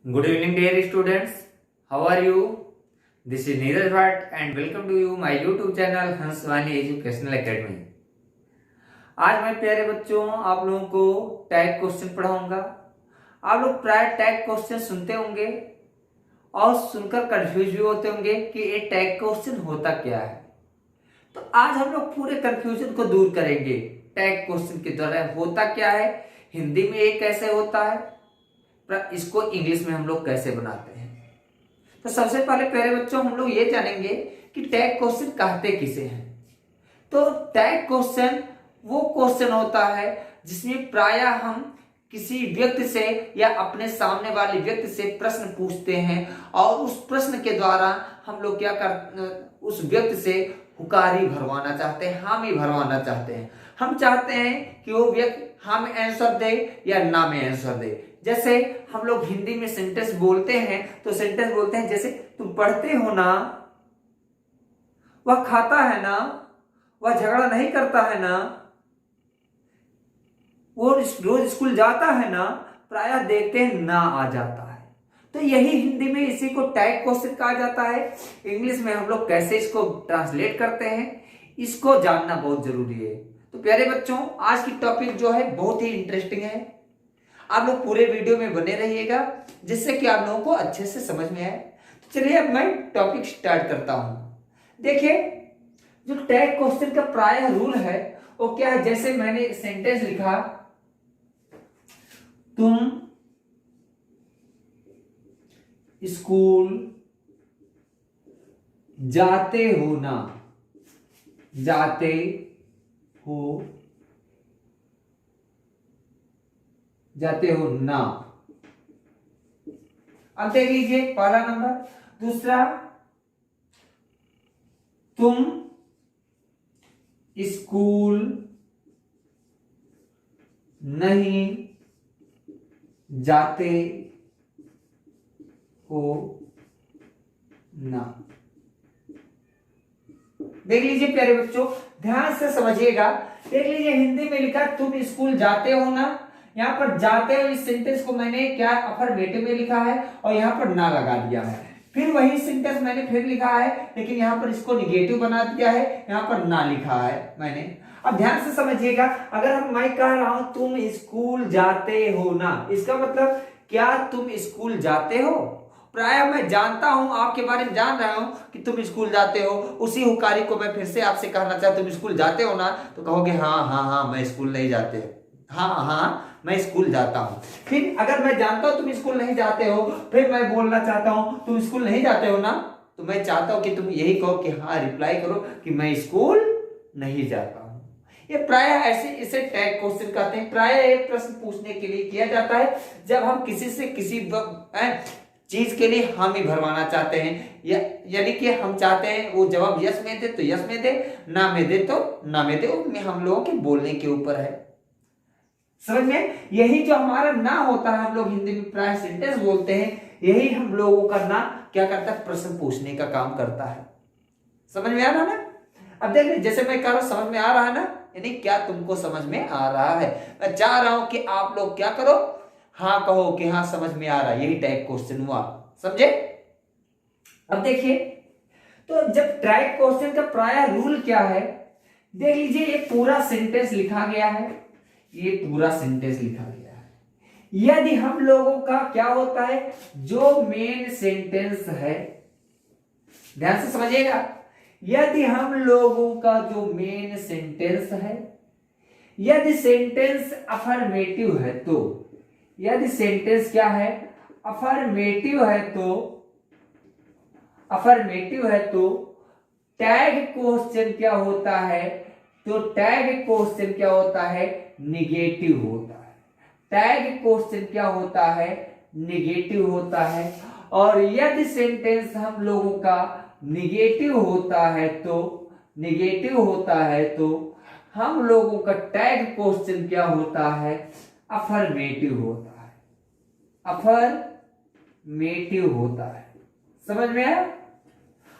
Good evening, dear students. How are you? This is Neeraj Bhatt and welcome to you my YouTube channel Hanswani educational academy. आज मैं प्यारे बच्चों आप लोगों को टैग क्वेश्चन पढ़ाऊंगा। आप लोग प्राय टैग क्वेश्चन सुनते होंगे और सुनकर कंफ्यूज भी होते होंगे कि ये टैग क्वेश्चन होता क्या है। तो आज हम लोग पूरे कंफ्यूजन को दूर करेंगे। टैग क्वेश्चन के द्वारा होता क्या है, हिंदी में ये कैसे होता है, इसको इंग्लिश में हम लोग कैसे बनाते हैं। तो सबसे पहले प्यारे बच्चों हम लोग ये जानेंगे कि टैग क्वेश्चन कहते किसे हैं। तो टैग क्वेश्चन वो क्वेश्चन होता है जिसमें प्रायः हम किसी व्यक्ति से या अपने सामने वाले व्यक्ति से प्रश्न पूछते हैं और उस प्रश्न के द्वारा हम लोग क्या कर उस व्यक्ति से हुकारी भरवाना चाहते हैं, हामी भरवाना चाहते हैं। हम चाहते हैं कि वो व्यक्ति हाँ में आंसर दे या ना में आंसर दे। जैसे हम लोग हिंदी में सेंटेंस बोलते हैं तो सेंटेंस बोलते हैं जैसे तुम पढ़ते हो ना, वह खाता है ना, वह झगड़ा नहीं करता है ना, वो रोज स्कूल जाता है ना, प्रायः देखते हैं ना आ जाता है। तो यही हिंदी में इसी को टैग क्वेश्चन कहा जाता है। इंग्लिश में हम लोग कैसे इसको ट्रांसलेट करते हैं, इसको जानना बहुत जरूरी है। तो प्यारे बच्चों आज की टॉपिक जो है बहुत ही इंटरेस्टिंग है। आप लोग पूरे वीडियो में बने रहिएगा जिससे कि आप लोगों को अच्छे से समझ में आए। तो चलिए अब मैं टॉपिक स्टार्ट करता हूं। देखिए जो टैग क्वेश्चन का प्रायः रूल है वो क्या है। जैसे मैंने सेंटेंस लिखा, तुम स्कूल जाते हो ना, जाते हो, जाते हो ना। अब देख लीजिए पहला नंबर। दूसरा, तुम स्कूल नहीं जाते हो ना। देख लीजिए प्यारे बच्चों ध्यान से समझिएगा। देख लीजिए हिंदी में लिखा तुम स्कूल जाते हो ना, यहाँ पर जाते हो इस सेंटेंस को मैंने क्या अफर्मेटिव में लिखा है और यहाँ पर ना लगा दिया है। फिर वही सेंटेंस मैंने फिर लिखा है लेकिन यहाँ पर इसको निगेटिव बना दिया है, यहाँ पर ना लिखा है मैंने। अब ध्यान से समझिएगा, अगर मैं कह रहा हूं तुम स्कूल जाते हो ना, इसका मतलब क्या तुम स्कूल जाते हो। प्राय मैं जानता हूं, आपके बारे में जान रहा हूं कि तुम स्कूल जाते हो। उसी हुकारी को मैं फिर से आपसे कहना चाहता तुम स्कूल जाते हो ना, तो कहोगे हाँ हाँ हाँ मैं स्कूल नहीं जाते, हाँ हाँ मैं स्कूल जाता हूं। फिर अगर मैं जानता हूं तुम स्कूल नहीं जाते हो, फिर मैं बोलना चाहता हूं तुम स्कूल नहीं जाते हो ना, तो मैं चाहता हूं कि तुम यही कहो कि हाँ रिप्लाई करो कि मैं स्कूल नहीं जाता हूं। ये प्राय ऐसे इसे टैग क्वेश्चन कहते हैं। प्राय एक प्रश्न पूछने के लिए किया जाता है जब हम किसी से किसी चीज के लिए हामी भरवाना चाहते हैं, यानी कि हम चाहते हैं वो जवाब यस में दे तो यस में दे, ना में दे तो ना में दे। वो हम लोगों के बोलने के ऊपर है। समझ में? यही जो हमारा ना होता है, हम लोग हिंदी में प्राय सेंटेंस बोलते हैं, यही हम लोगों का ना क्या करता है, प्रश्न पूछने का काम करता है। समझ में आ रहा ना? अब देखिए जैसे मैं कह रहा हूं समझ में आ रहा है ना, यानी क्या तुमको समझ में आ रहा है। मैं चाह रहा हूं कि आप लोग क्या करो, हाँ कहो कि हाँ समझ में आ रहा है। यही टैग क्वेश्चन हुआ, समझे? अब देखिए तो जब टैग क्वेश्चन का प्राय रूल क्या है, देख लीजिए ये पूरा सेंटेंस लिखा गया है, ये पूरा सेंटेंस लिखा गया है। यदि हम लोगों का क्या होता है, जो मेन सेंटेंस है, ध्यान से समझिएगा, यदि हम लोगों का जो मेन सेंटेंस है, यदि सेंटेंस अफर्मेटिव है तो, यदि सेंटेंस क्या है, अफर्मेटिव है तो, अफर्मेटिव है तो टैग क्वेश्चन क्या होता है, तो टैग क्वेश्चन क्या होता है, निगेटिव होता है। टैग क्वेश्चन क्या होता है, निगेटिव होता है। और यदि सेंटेंस हम लोगों का निगेटिव होता है तो, निगेटिव होता है तो हम लोगों का टैग क्वेश्चन क्या होता है, अफर्मेटिव होता है, अफर्मेटिव होता है। समझ में आया?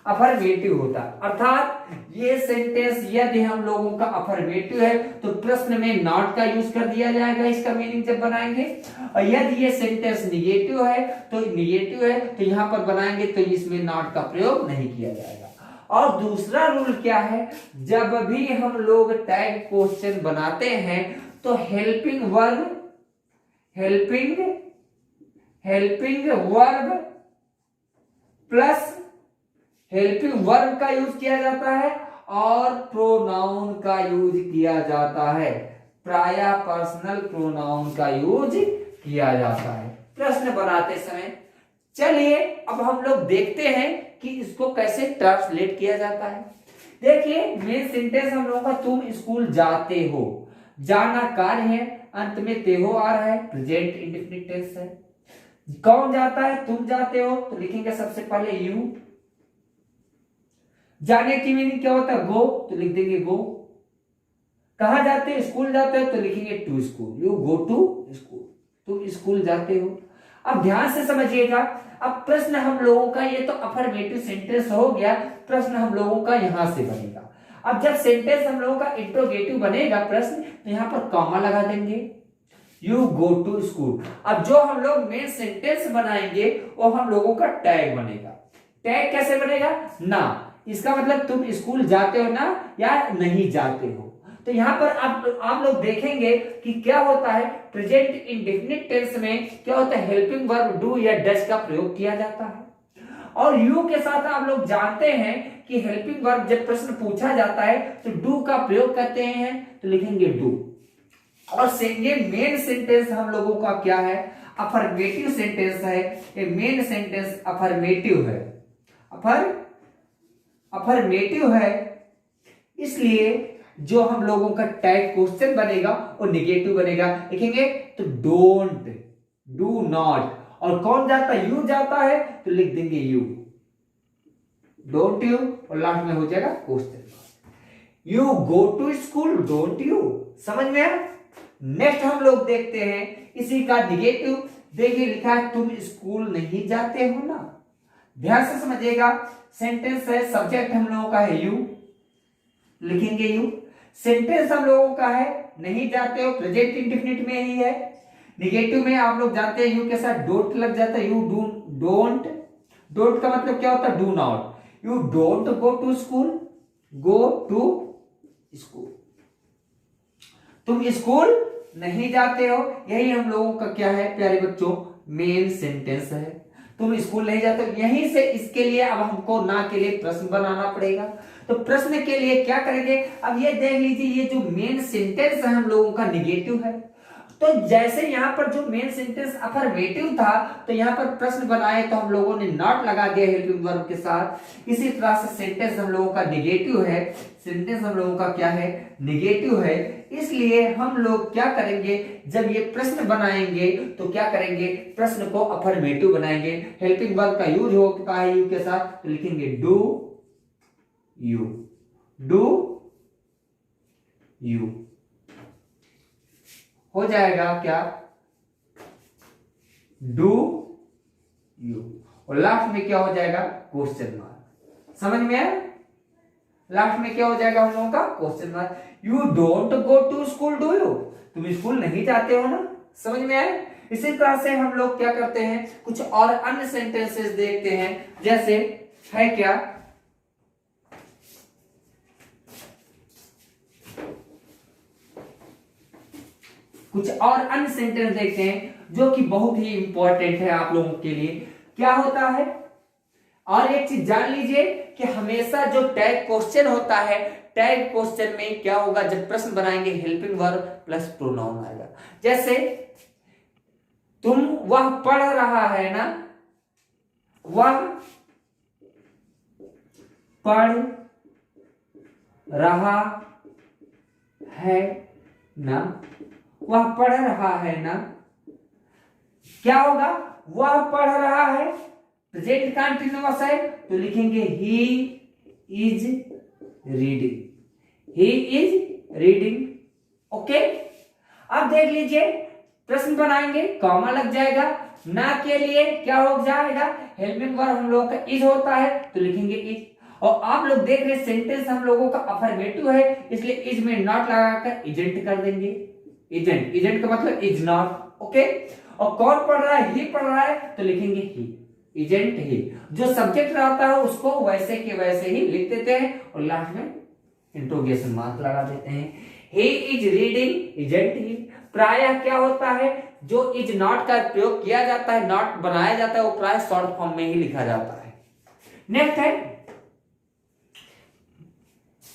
अफर्मेटिव होता। अर्थात ये सेंटेंस यदि हम लोगों का अफर्मेटिव है तो प्रश्न में नॉट का यूज कर दिया जाएगा इसका मीनिंग जब बनाएंगे, और यदि ये सेंटेंस निगेटिव है तो यहां पर बनाएंगे तो इसमें नॉट का प्रयोग नहीं किया जाएगा। और दूसरा रूल क्या है, जब भी हम लोग टैग क्वेश्चन बनाते हैं तो helping verb plus helping verb का यूज किया जाता है और प्रोनाउन का यूज किया जाता है, प्रायः पर्सनल प्रोनाउन का यूज किया जाता है प्रश्न बनाते समय। चलिए अब हम लोग देखते हैं कि इसको कैसे ट्रांसलेट किया जाता है। देखिए मेन सेंटेंस हम लोगों का तुम स्कूल जाते हो, जाना कार्य है, अंत में ते हो आ रहा है, प्रेजेंट इंडेफिनिट टेंस है। कौन जाता है, तुम जाते हो तो लिखेंगे सबसे पहले यू। जाने की मीनिंग क्या होता है, गो, तो लिख देंगे गो। कहां जाते हैं, स्कूल जाते हो तो लिखेंगे to school, you go to school, तुम स्कूल जाते हो। अब ध्यान से समझिएगा, अब प्रश्न हम लोगों का ये तो अफर्मेटिव सेंटेंस हो गया, प्रश्न हम लोगों का यहां से बनेगा। अब जब सेंटेंस हम लोगों का इंट्रोगेटिव बनेगा प्रश्न, तो यहां पर कॉमा लगा देंगे, यू गो टू स्कूल। अब जो हम लोग मेन सेंटेंस बनाएंगे वो हम लोगों का टैग बनेगा। टैग कैसे बनेगा, ना, इसका मतलब तुम स्कूल जाते हो ना या नहीं जाते हो। तो यहां पर आप लोग देखेंगे कि क्या होता है, प्रेजेंट इंडेफिनिट टेंस में क्या होता है, हेल्पिंग वर्ब डू या डज का प्रयोग किया जाता है। और यू के साथ आप लोग जानते हैं कि हेल्पिंग वर्ब जब प्रश्न पूछा जाता है तो डू का प्रयोग करते हैं, तो लिखेंगे डू। और ये मेन सेंटेंस हम लोगों का क्या है, अफर्मेटिव सेंटेंस है। ये मेन सेंटेंस अफर्मेटिव है, अफर्मेटिव है, इसलिए जो हम लोगों का टैग क्वेश्चन बनेगा वो निगेटिव बनेगा। लिखेंगे तो डोंट, डू नॉट, और कौन जाता है, यू जाता है तो लिख देंगे यू, डोंट यू, और लास्ट में हो जाएगा question. You go to school, don't you. समझ में आया। नेक्स्ट हम लोग देखते हैं इसी का निगेटिव। देखिए लिखा है तुम स्कूल नहीं जाते हो ना। ध्यान से समझिएगा, सेंटेंस है, सब्जेक्ट हम लोगों का है यू, लिखेंगे यू। सेंटेंस हम लोगों का है नहीं जाते हो, प्रेजेंट इंडेफिनिट में ही है। निगेटिव में आप लोग जानते हैं यू के साथ डोंट लग जाता है, यू डू डोंट। डोंट का मतलब क्या होता है, do not. You don't go to school, go to school, तुम स्कूल नहीं जाते हो। यही हम लोगों का क्या है प्यारे बच्चों, मेन सेंटेंस है, तुम स्कूल नहीं जाते हो। यहीं से इसके लिए अब हमको ना के लिए प्रश्न बनाना पड़ेगा। तो प्रश्न के लिए क्या करेंगे, अब ये देख लीजिए, ये जो मेन सेंटेंस है हम लोगों का निगेटिव है, तो जैसे यहां पर जो मेन सेंटेंस अफर्मेटिव था तो यहां पर प्रश्न बनाए तो हम लोगों ने नॉट लगा दिया हेल्पिंग वर्ब के साथ। इसी तरह से सेंटेंस हम लोगों का निगेटिव है, सेंटेंस हम लोगों का क्या है, निगेटिव है। इसलिए हम लोग क्या करेंगे, जब ये प्रश्न बनाएंगे तो क्या करेंगे, प्रश्न को अफर्मेटिव बनाएंगे। हेल्पिंग वर्ब का यूज होता है यू के साथ, तो लिखेंगे डू यू, डू यू हो जाएगा क्या, डू यू, और लास्ट में क्या हो जाएगा, क्वेश्चन मार्क। समझ में आया, लास्ट में क्या हो जाएगा हम लोगों का, question mark. You don't go to school, do you, तुम स्कूल नहीं जाते हो ना। समझ में आया। इसी तरह से हम लोग क्या करते हैं, कुछ और अन्य सेंटेंसेस देखते हैं, जैसे है क्या, कुछ और अन्य सेंटेंस देखते हैं जो कि बहुत ही इंपॉर्टेंट है आप लोगों के लिए। क्या होता है, और एक चीज जान लीजिए कि हमेशा जो टैग क्वेश्चन होता है, टैग क्वेश्चन में क्या होगा, जब प्रश्न बनाएंगे हेल्पिंग वर्ब प्लस प्रोनाउन आएगा। जैसे तुम वह पढ़ रहा है ना, वह पढ़ रहा है ना, वह पढ़ रहा है ना, क्या होगा, वह पढ़ रहा है, प्रेजेंट कंटीन्यूअस है तो लिखेंगे he is reading, he is reading. Okay, अब देख लीजिए, प्रश्न बनाएंगे, कॉमा लग जाएगा, ना के लिए क्या हो जाएगा, हेल्पिंग वर्ब हम लोगों का इज होता है तो लिखेंगे इज। और आप लोग देख रहे सेंटेंस हम लोगों का अफर्मेटिव है, इसलिए इज में नॉट लगाकर इजेंट कर देंगे। इजेंट, इजेंट का मतलब इज नॉट। ओके, और कौन पढ़ रहा है? ही पढ़ रहा है, तो लिखेंगे ही, इजेंट ही। जो सब्जेक्ट रहता है उसको वैसे के वैसे ही लिख देते हैं और लास्ट में इंट्रोगेशन मार्क लगा देते हैं। ही इज रीडिंग, इजेंट ही। प्रायः क्या होता है, जो इज नॉट का प्रयोग किया जाता है, नॉट बनाया जाता है, वो प्राय शॉर्ट फॉर्म में ही लिखा जाता है। नेक्स्ट है,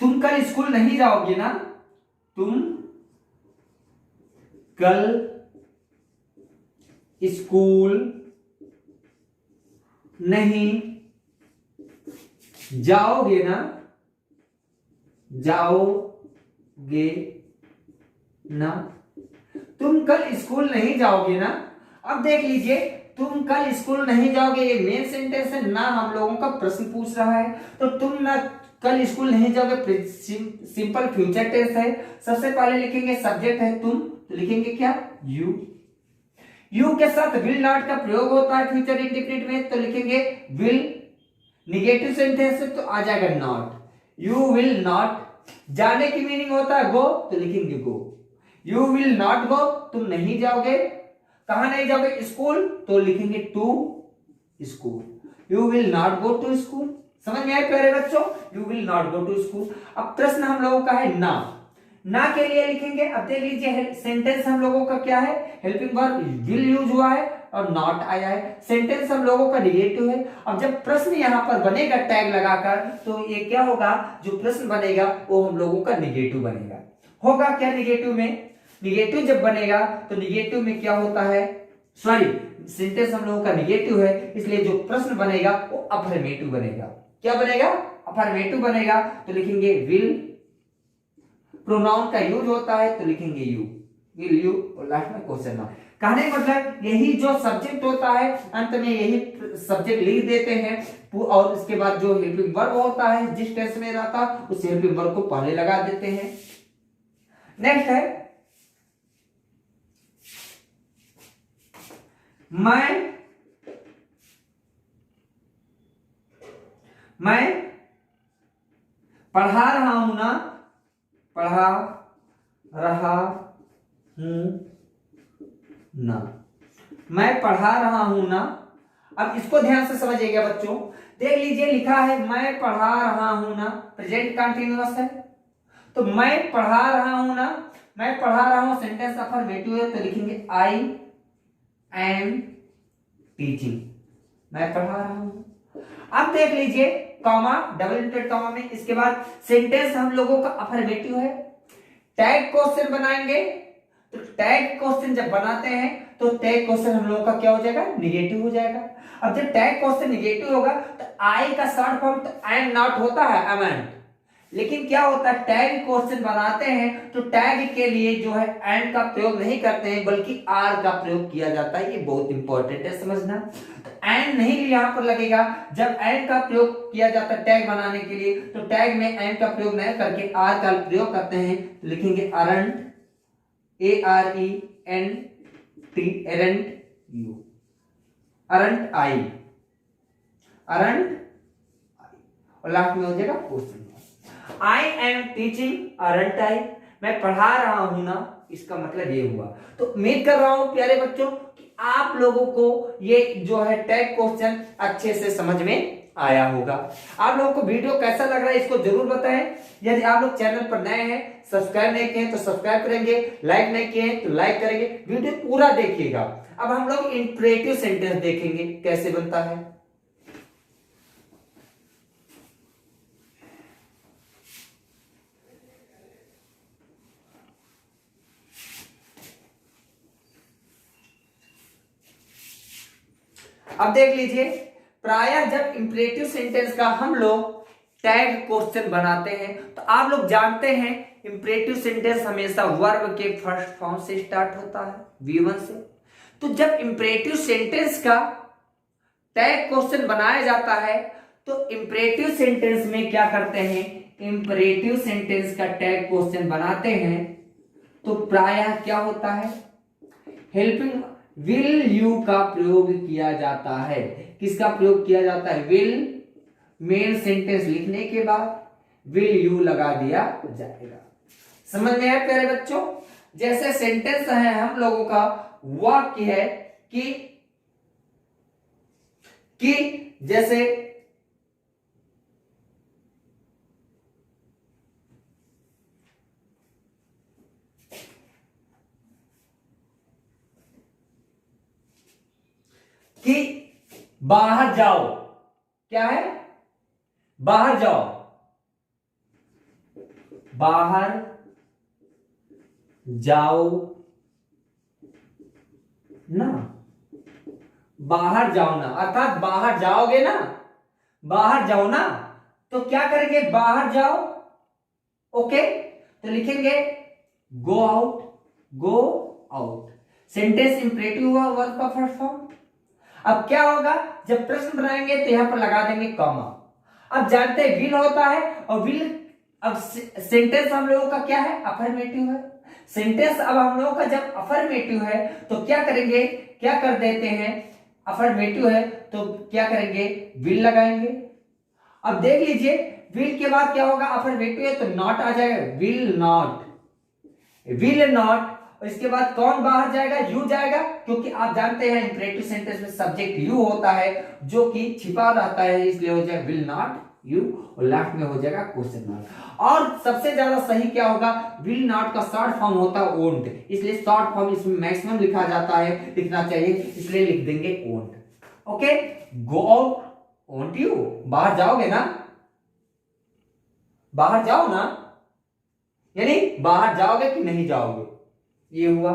तुम कल स्कूल नहीं जाओगे ना? तुम कल स्कूल नहीं जाओगे ना? जाओगे ना? तुम कल स्कूल नहीं जाओगे ना? अब देख लीजिए, तुम कल स्कूल नहीं जाओगे, ये मेन सेंटेंस है ना, हम लोगों का प्रश्न पूछ रहा है। तो तुम ना कल स्कूल नहीं जाओगे, सिंपल फ्यूचर टेंस है। सबसे पहले लिखेंगे सब्जेक्ट है तुम, तो लिखेंगे क्या? यू। यू के साथ विल नॉट का प्रयोग होता है फ्यूचर इंडेफिनिट में, तो लिखेंगे विल। निगेटिव सेंटेंस है तो आ जाएगा नॉट। You will not. जाने की मीनिंग होता है गो, तो लिखेंगे go. You will not go, तुम नहीं जाओगे। कहां नहीं जाओगे? स्कूल, तो लिखेंगे to school. You will not go to school. समझ में आए प्यारे बच्चों? You will not go to school. अब प्रश्न हम लोगों का है ना। ना के लिए लिखेंगे, अब देख लीजिए सेंटेंस हम लोगों का क्या है, हेल्पिंग वर्ब विल यूज हुआ है और नॉट आया है। सेंटेंस हम लोगों का निगेटिव है। अब जब प्रश्न यहां पर बनेगा टैग लगाकर, तो ये क्या होगा, जो प्रश्न बनेगा वो हम लोगों का निगेटिव बनेगा। होगा क्या निगेटिव में? निगेटिव जब बनेगा तो निगेटिव में क्या होता है, सॉरी, सेंटेंस हम लोगों का निगेटिव है, इसलिए जो प्रश्न बनेगा वो अफर्मेटिव बनेगा। क्या बनेगा? अफर्मेटिव बनेगा। तो लिखेंगे विल। प्रोनाउन का यूज होता है तो लिखेंगे यू, विल यू, और लास्ट में क्वेश्चन मार्क। कहने मतलब यही जो सब्जेक्ट होता है, अंत में यही सब्जेक्ट लिख देते हैं और इसके बाद जो हेल्पिंग वर्ब होता है जिस टेंस में रहता उस हेल्पिंग वर्ब को पहले लगा देते हैं। नेक्स्ट है, मैं पढ़ा रहा हूं ना? पढ़ा रहा हूं ना? मैं पढ़ा रहा हूं ना? अब इसको ध्यान से समझिएगा बच्चों। देख लीजिए लिखा है मैं पढ़ा रहा हूं ना, प्रेजेंट कंटिन्यूअस है, तो मैं पढ़ा रहा हूं ना, मैं पढ़ा रहा हूं सेंटेंस अफर्मेटिव है, तो लिखेंगे आई एम टीचिंग। मैं पढ़ा रहा हूं। अब देख लीजिए कॉमा, डबल इंटरेड कॉमा में, इसके बाद सेंटेंस हम लोगों का अफर्मेटिव है। टैग क्वेश्चन बनाएंगे, तो टैग क्वेश्चन जब बनाते हैं तो टैग क्वेश्चन हम लोगों का क्या हो जाएगा? निगेटिव हो जाएगा। अब जब टैग क्वेश्चन निगेटिव होगा तो आई का शॉर्ट फॉर्म तो एम नॉट होता है, एमेंट, लेकिन क्या होता है टैग क्वेश्चन बनाते हैं तो टैग के लिए जो है एंड का प्रयोग नहीं करते हैं बल्कि आर का प्रयोग किया जाता है। ये बहुत इंपॉर्टेंट है समझना। तो एंड नहीं यहां पर लगेगा। जब एंड का प्रयोग किया जाता है टैग बनाने के लिए, तो टैग में एंड का प्रयोग नहीं करके आर का प्रयोग करते हैं, तो लिखेंगे aren't, ARENT, aren't you, aren't I, aren't, और लास्ट में हो जाएगा question. I am teaching aren't I, मैं पढ़ा रहा हूं ना, इसका मतलब ये हुआ। तो उम्मीद कर रहा हूं प्यारे बच्चों कि आप लोगों को ये जो है टैग क्वेश्चन अच्छे से समझ में आया होगा। आप लोगों को वीडियो कैसा लग रहा है इसको जरूर बताएं। यदि आप लोग चैनल पर नए हैं, सब्सक्राइब नहीं किए तो सब्सक्राइब करेंगे, लाइक नहीं किए तो लाइक करेंगे, वीडियो पूरा देखिएगा। अब हम लोग इंपरेटिव सेंटेंस देखेंगे कैसे बनता है। अब देख लीजिए, प्रायः जब इंपरेटिव सेंटेंस का हम लोग टैग क्वेश्चन बनाते हैं तो आप लोग जानते हैं इंपरेटिव सेंटेंस हमेशा वर्ब के फर्स्ट फॉर्म से स्टार्ट होता है, V1 से। तो जब इंपरेटिव सेंटेंस का टैग क्वेश्चन बनाया जाता है तो इंपरेटिव सेंटेंस में क्या करते हैं, इंपरेटिव सेंटेंस का टैग क्वेश्चन बनाते हैं तो प्रायः क्या होता है, हेल्पिंग विल यू का प्रयोग किया जाता है। किसका प्रयोग किया जाता है? विल, मेन सेंटेंस लिखने के बाद विल यू लगा दिया जाएगा। समझ में आया प्यारे बच्चों? जैसे सेंटेंस है हम लोगों का वाक्य है कि जैसे कि बाहर जाओ, क्या है? बाहर जाओ, बाहर जाओ ना, बाहर जाओ ना, अर्थात बाहर जाओगे ना, बाहर जाओ ना, तो क्या करेंगे? बाहर जाओ। ओके, तो लिखेंगे go out, go out. Sentence imperative हुआ, वर्ब का फर्स्ट फॉर्म। अब क्या होगा? जब प्रश्न बनाएंगे तो यहां पर लगा देंगे कॉमा। अब जानते हैं विल होता है, और विल, अब सेंटेंस हम लोगों का क्या है? अफर्मेटिव है। सेंटेंस अब हम लोगों का जब अफर्मेटिव है तो क्या करेंगे? क्या कर देते हैं? अफर्मेटिव है तो क्या करेंगे? विल लगाएंगे। अब देख लीजिए, विल के बाद क्या होगा? अफर्मेटिव है तो नॉट आ जाएगा, विल नॉट, विल नॉट। और इसके बाद कौन बाहर जाएगा? यू जाएगा, क्योंकि आप जानते हैं इंपरेटिव सेंटेंस में सब्जेक्ट यू होता है जो कि छिपा रहता है, इसलिए हो जाएगा विल नॉट यू, और लास्ट में हो जाएगा क्वेश्चन मार्क। और सबसे ज्यादा सही क्या होगा? विल नॉट का शॉर्ट फॉर्म होता है ओंट, इसलिए शॉर्ट फॉर्म इसमें मैक्सिमम लिखा जाता है, लिखना चाहिए, इसलिए लिख देंगे won't. Okay, go out, won't you, बाहर जाओगे ना, बाहर जाओ ना, यानी बाहर जाओगे कि नहीं जाओगे, ये हुआ।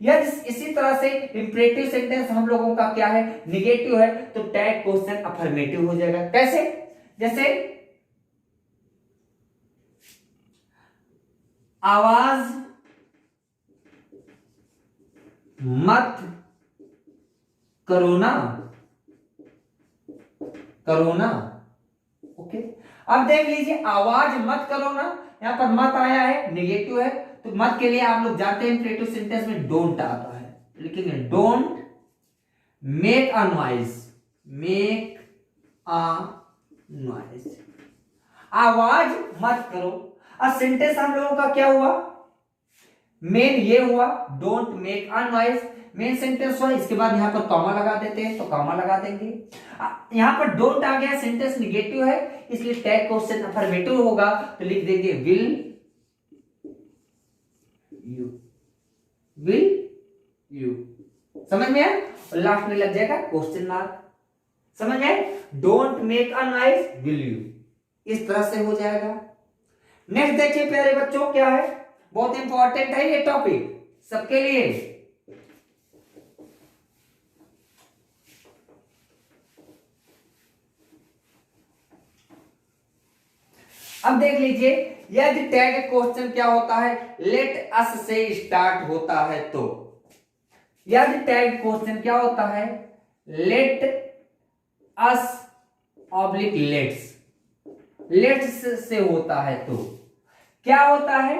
या इसी तरह से इंपरेटिव सेंटेंस हम लोगों का क्या है? निगेटिव है, तो टैग क्वेश्चन अफर्मेटिव हो जाएगा। कैसे? जैसे आवाज मत करो ना, करो ना। ओके, अब देख लीजिए, आवाज मत करो ना, यहां पर मत आया है, निगेटिव है, तो मत के लिए आप लोग जानते हैं इंपरेटिव सेंटेंस में डोंट आता है, लिखेंगे don't make a noise, make a noise, आवाज मत करो। अब सेंटेंस हम लोगों का क्या हुआ? मेन ये हुआ, don't make a noise, main sentence हुआ। इसके बाद यहां पर कॉमा लगा देते हैं, तो कॉमा लगा देंगे। यहां पर डोंट आ गया, सेंटेंस निगेटिव है, इसलिए टैग क्वेश्चन अफर्मेटिव होगा, तो लिख देंगे विल यू, विल यू। समझ में आया? और लास्ट में लग जाएगा क्वेश्चन मार्क। समझ में? Don't make a noise, will you, इस तरह से हो जाएगा। नेक्स्ट देखिए प्यारे बच्चों, क्या है? बहुत इंपॉर्टेंट है ये टॉपिक सबके लिए। अब देख लीजिए, यदि टैग क्वेश्चन क्या होता है? लेट अस से स्टार्ट होता है, तो यदि टैग क्वेश्चन क्या होता है? Let us oblique let's, let's say होता है, तो क्या होता है?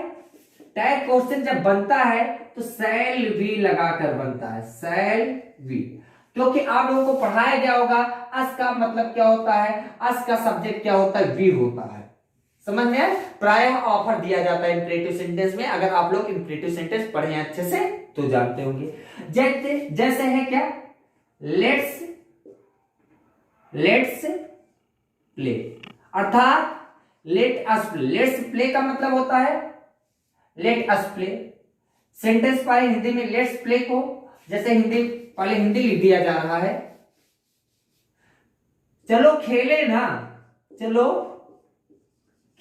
टैग क्वेश्चन जब बनता है तो शैल वी लगाकर बनता है, शैल वी, क्योंकि आप लोगों को पढ़ाया गया होगा अस का मतलब क्या होता है, अस का सब्जेक्ट क्या होता है? वी होता है। समझ में? प्रायः ऑफर दिया जाता है इंपरेटिव सेंटेंस में, अगर आप लोग इंपरेटिव सेंटेंस पढ़े हैं अच्छे से तो जानते होंगे। जैसे है क्या? लेट्स, लेट्स प्ले, अर्थात let us play, let's play का मतलब होता है लेट अस प्ले। सेंटेंस पाए हिंदी में लेट्स प्ले को, जैसे हिंदी पहले हिंदी लिख दिया जा रहा है, चलो खेले ना, चलो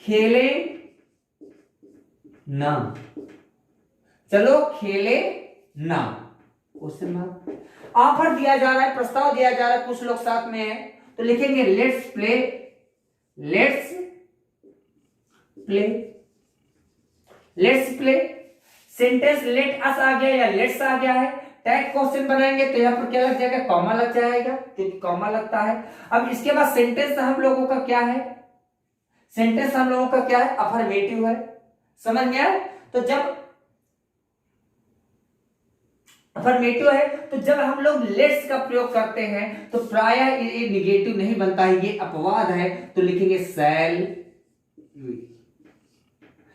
खेले ना, चलो खेले ना, क्वेश्चन मार्क। ऑफर दिया जा रहा है, प्रस्ताव दिया जा रहा है, कुछ लोग साथ में है, तो लिखेंगे let's play, let's play, let's play. Sentence let us आ गया या लेट्स आ गया है, टैग क्वेश्चन बनाएंगे तो यहां पर क्या लग जाएगा? कॉमा लग जाएगा, क्योंकि कॉमा लगता है। अब इसके बाद सेंटेंस हम लोगों का क्या है? सेंटेंस हम लोगों का क्या है? अफर्मेटिव है। समझ में आया? तो जब अफर्मेटिव है, तो जब हम लोग लेट्स का प्रयोग करते हैं तो प्रायः ये निगेटिव नहीं बनता है, ये अपवाद है, तो लिखेंगे शैल वी।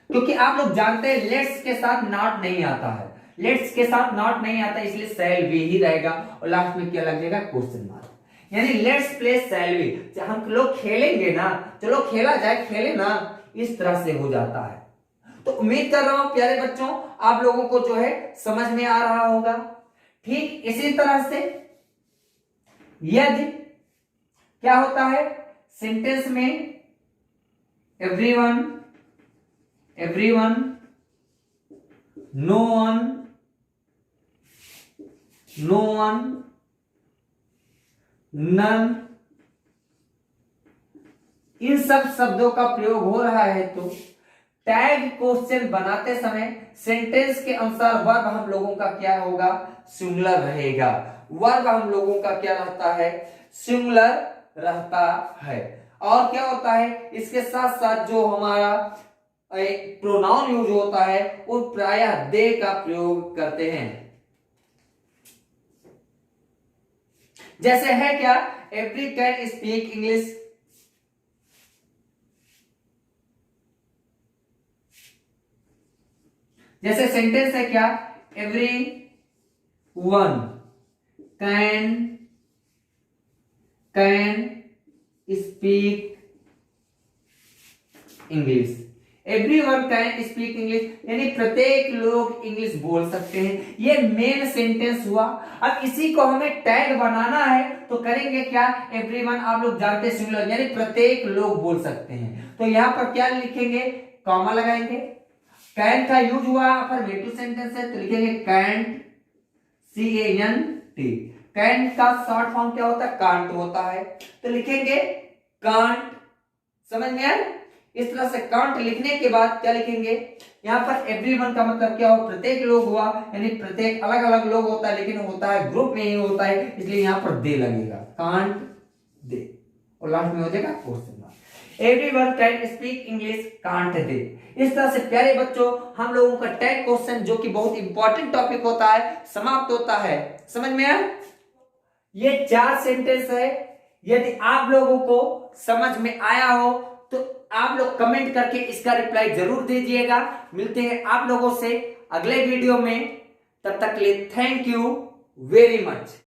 क्योंकि आप लोग जानते हैं लेट्स के साथ नॉट नहीं आता है, लेट्स के साथ नॉट नहीं आता, इसलिए शैल वी ही रहेगा और लास्ट में क्या लग जाएगा, क्वेश्चन मार्क। यानी लेट्स प्ले शैल वी, हम लोग खेलेंगे ना, चलो खेला जाए, खेले ना, इस तरह से हो जाता है। तो उम्मीद कर रहा हूं प्यारे बच्चों आप लोगों को जो है समझ में आ रहा होगा। ठीक इसी तरह से यदि क्या होता है सेंटेंस में everyone, everyone, no one, no one, none, इन सब शब्दों का प्रयोग हो रहा है, तो टैग क्वेश्चन बनाते समय सेंटेंस के अनुसार वर्ब हम लोगों का क्या होगा, सिंगुलर रहेगा। वर्ब हम लोगों का क्या रहता है, सिंगुलर रहता है। और क्या होता है इसके साथ साथ जो हमारा प्रोनाउन यूज होता है वो प्रायः दे का प्रयोग करते हैं। जैसे है क्या, एवरी कैन स्पीक इंग्लिश, जैसे सेंटेंस है क्या, every one can speak English, every one can speak English, यानी प्रत्येक लोग इंग्लिश बोल सकते हैं। ये मेन सेंटेंस हुआ। अब इसी को हमें टैग बनाना है तो करेंगे क्या, एवरी वन आप लोग जानते हैं सिंगुलर, यानी प्रत्येक लोग बोल सकते हैं, तो यहां पर क्या लिखेंगे, कॉमा लगाएंगे। कैन का यूज हुआ अफर्मेटिव सेंटेंस है तो लिखेंगे कैंट, CANT। कैंट का शॉर्ट फॉर्म क्या होता है, कांट होता है, तो लिखेंगे कांट। समझ में आया। इस तरह से कांट लिखने के बाद क्या लिखेंगे, यहां पर एवरीवन का मतलब क्या हो, प्रत्येक लोग हुआ, यानी प्रत्येक अलग अलग लोग होता है लेकिन होता है ग्रुप में ही होता है, इसलिए यहां पर दे लगेगा, कांट दे, और लास्ट में हो जाएगा question mark. Everyone can speak English, can't they. इस तरह से प्यारे बच्चों हम लोगों का टैग क्वेश्चन जो कि बहुत इंपॉर्टेंट टॉपिक होता है समाप्त होता है। समझ में आया। ये 4 सेंटेंस है। यदि आप लोगों को समझ में आया हो तो आप लोग कमेंट करके इसका रिप्लाई जरूर दीजिएगा। मिलते हैं आप लोगों से अगले वीडियो में, तब तक के लिए थैंक यू वेरी मच।